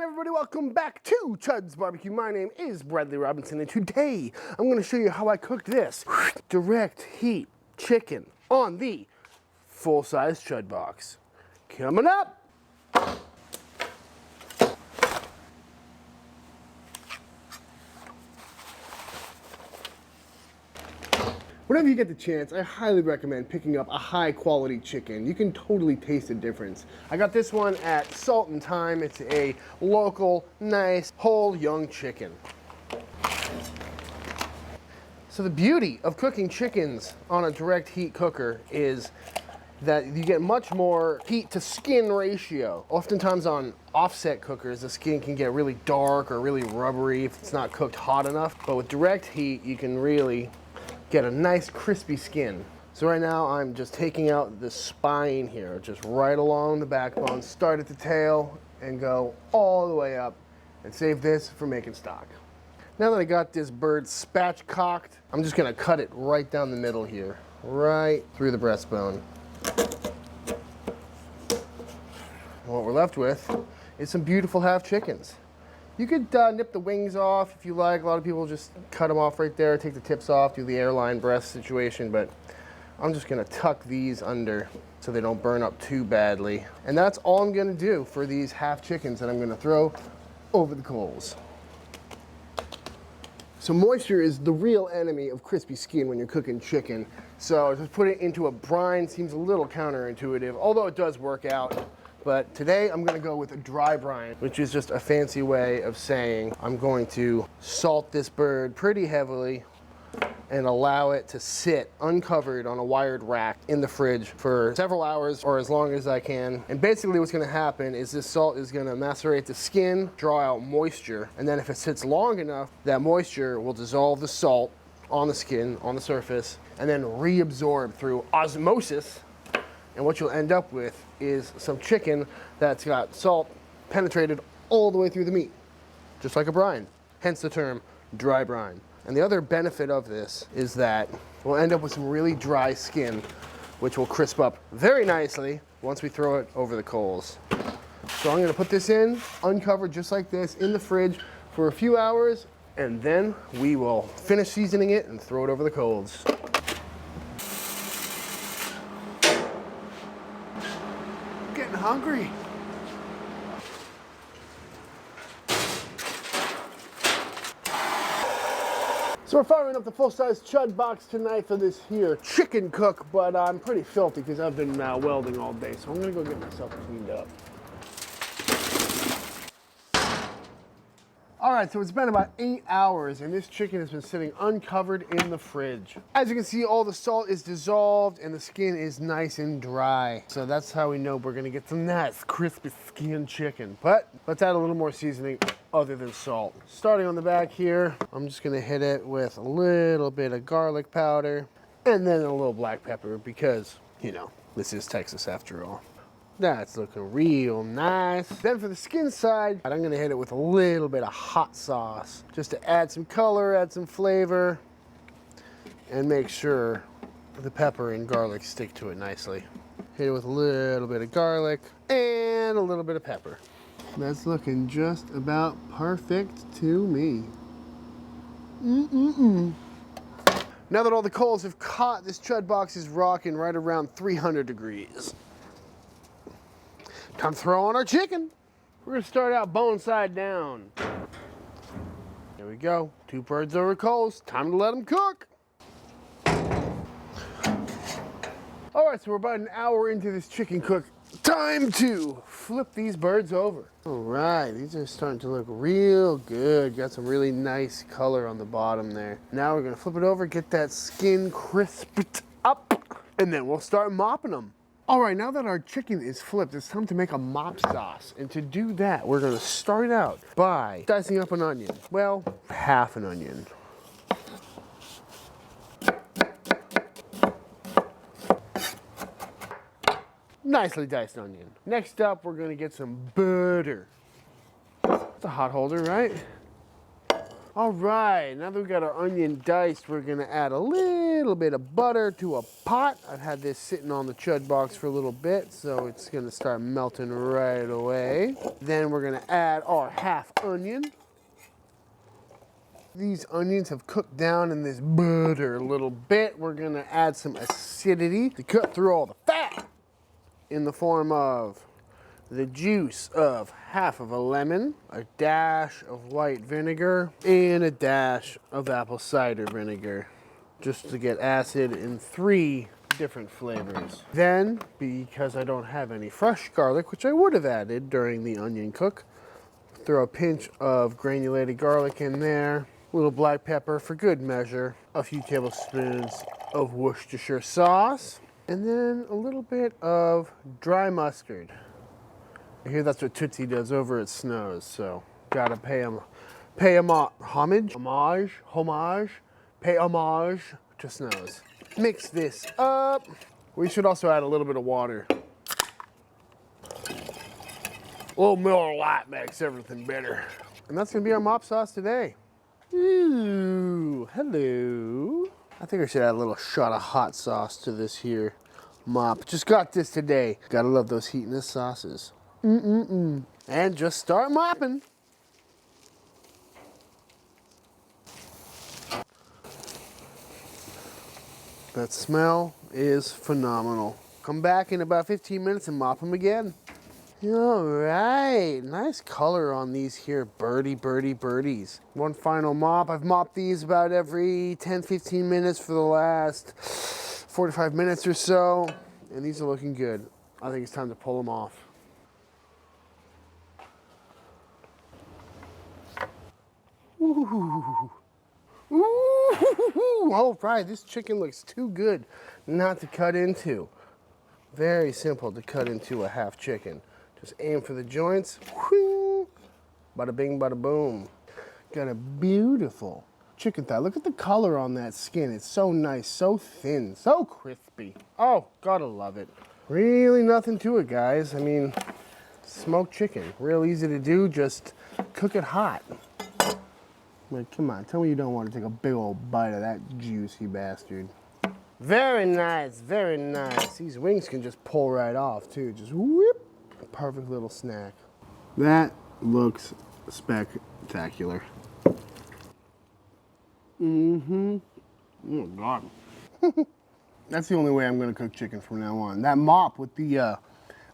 everybody, welcome back to Chuds BBQ. My name is Bradley Robinson, and today I'm going to show you how I cooked this direct heat chicken on the full-size Chud box. Coming up! Whenever you get the chance, I highly recommend picking up a high-quality chicken. You can totally taste the difference. I got this one at Salt and Thyme. It's a local, nice, whole, young chicken. So the beauty of cooking chickens on a direct heat cooker is that you get much more heat to skin ratio. Oftentimes on offset cookers, the skin can get really dark or really rubbery if it's not cooked hot enough. But with direct heat, you can really get a nice crispy skin. So right now I'm just taking out the spine here, just right along the backbone, start at the tail and go all the way up and save this for making stock. Now that I got this bird spatchcocked, I'm just gonna cut it right down the middle here, right through the breastbone. What we're left with is some beautiful half chickens. You could nip the wings off if you like. A lot of people just cut them off right there, take the tips off, do the airline breast situation, but I'm just gonna tuck these under so they don't burn up too badly. And that's all I'm gonna do for these half chickens that I'm gonna throw over the coals. So moisture is the real enemy of crispy skin when you're cooking chicken. So just put it into a brine seems a little counterintuitive, although it does work out. But today I'm gonna go with a dry brine, which is just a fancy way of saying I'm going to salt this bird pretty heavily and allow it to sit uncovered on a wired rack in the fridge for several hours or as long as I can. And basically what's gonna happen is this salt is gonna macerate the skin, draw out moisture, and then if it sits long enough, that moisture will dissolve the salt on the skin, on the surface, and then reabsorb through osmosis. And what you'll end up with is some chicken that's got salt penetrated all the way through the meat, just like a brine, hence the term dry brine. And the other benefit of this is that we'll end up with some really dry skin, which will crisp up very nicely once we throw it over the coals. So I'm gonna put this in, uncovered just like this, in the fridge for a few hours, and then we will finish seasoning it and throw it over the coals. Getting hungry. So we're firing up the full-size Chud box tonight for this here chicken cook, but I'm pretty filthy because I've been welding all day, so I'm gonna go get myself cleaned up. All right, so it's been about 8 hours and this chicken has been sitting uncovered in the fridge. As you can see, all the salt is dissolved and the skin is nice and dry. So that's how we know we're gonna get some nice crispy skin chicken. But let's add a little more seasoning other than salt. Starting on the back here, I'm just gonna hit it with a little bit of garlic powder and then a little black pepper because, you know, this is Texas after all. That's looking real nice. Then for the skin side, I'm gonna hit it with a little bit of hot sauce just to add some color, add some flavor, and make sure the pepper and garlic stick to it nicely. Hit it with a little bit of garlic and a little bit of pepper. That's looking just about perfect to me. Now that all the coals have caught, this Chud box is rocking right around 300 degrees. Time to throw on our chicken. We're gonna start out bone side down. There we go, 2 birds over coals. Time to let them cook. All right, so we're about an hour into this chicken cook. Time to flip these birds over. All right, these are starting to look real good. Got some really nice color on the bottom there. Now we're gonna flip it over, get that skin crisped up, and then we'll start mopping them. All right, now that our chicken is flipped, it's time to make a mop sauce. And to do that, we're gonna start out by dicing up an onion. Well, half an onion. Nicely diced onion. Next up, we're gonna get some butter. It's a hot holder, right? All right, now that we got our onion diced, we're gonna add a little bit of butter to a pot. I've had this sitting on the Chud box for a little bit, so it's gonna start melting right away. Then we're gonna add our half onion. These onions have cooked down in this butter a little bit. We're gonna add some acidity to cut through all the fat in the form of the juice of half of a lemon, a dash of white vinegar, and a dash of apple cider vinegar, just to get acid in 3 different flavors. Then, because I don't have any fresh garlic, which I would have added during the onion cook, throw a pinch of granulated garlic in there, a little black pepper for good measure, a few tablespoons of Worcestershire sauce, and then a little bit of dry mustard. I hear that's what Tootsie does over at Snow's, so gotta pay him homage, pay homage to Snow's. Mix this up. We should also add a little bit of water. A little Miller Lite makes everything better. And that's gonna be our mop sauce today. Ooh, hello. I think I should add a little shot of hot sauce to this here mop. Just got this today. Gotta love those heatiness sauces. And just start mopping. That smell is phenomenal. Come back in about 15 minutes and mop them again. All right, nice color on these here birdies. One final mop. I've mopped these about every 10-15 minutes for the last 45 minutes or so, and these are looking good. I think it's time to pull them off. Ooh. Ooh. All right, this chicken looks too good not to cut into. Very simple to cut into a half chicken. Just aim for the joints. Whoo. Bada bing, bada boom. Got a beautiful chicken thigh. Look at the color on that skin. It's so nice, so thin, so crispy. Oh, gotta love it. Really nothing to it, guys. I mean, smoked chicken. Real easy to do. Just cook it hot. Like, come on, tell me you don't want to take a big old bite of that juicy bastard. Very nice, very nice. These wings can just pull right off too. Just whoop, perfect little snack. That looks spectacular. Oh God. That's the only way I'm gonna cook chicken from now on. That mop with the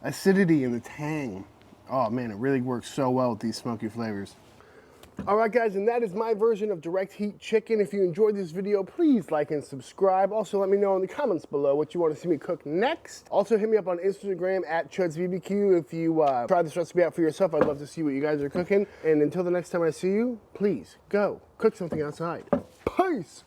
acidity and the tang. Oh man, it really works so well with these smoky flavors. All right, guys, and that is my version of direct heat chicken. If you enjoyed this video, please like and subscribe. Also, let me know in the comments below what you want to see me cook next. Also, hit me up on Instagram at ChudsBBQ if you try this recipe out for yourself. I'd love to see what you guys are cooking. And until the next time I see you, please go cook something outside. Peace!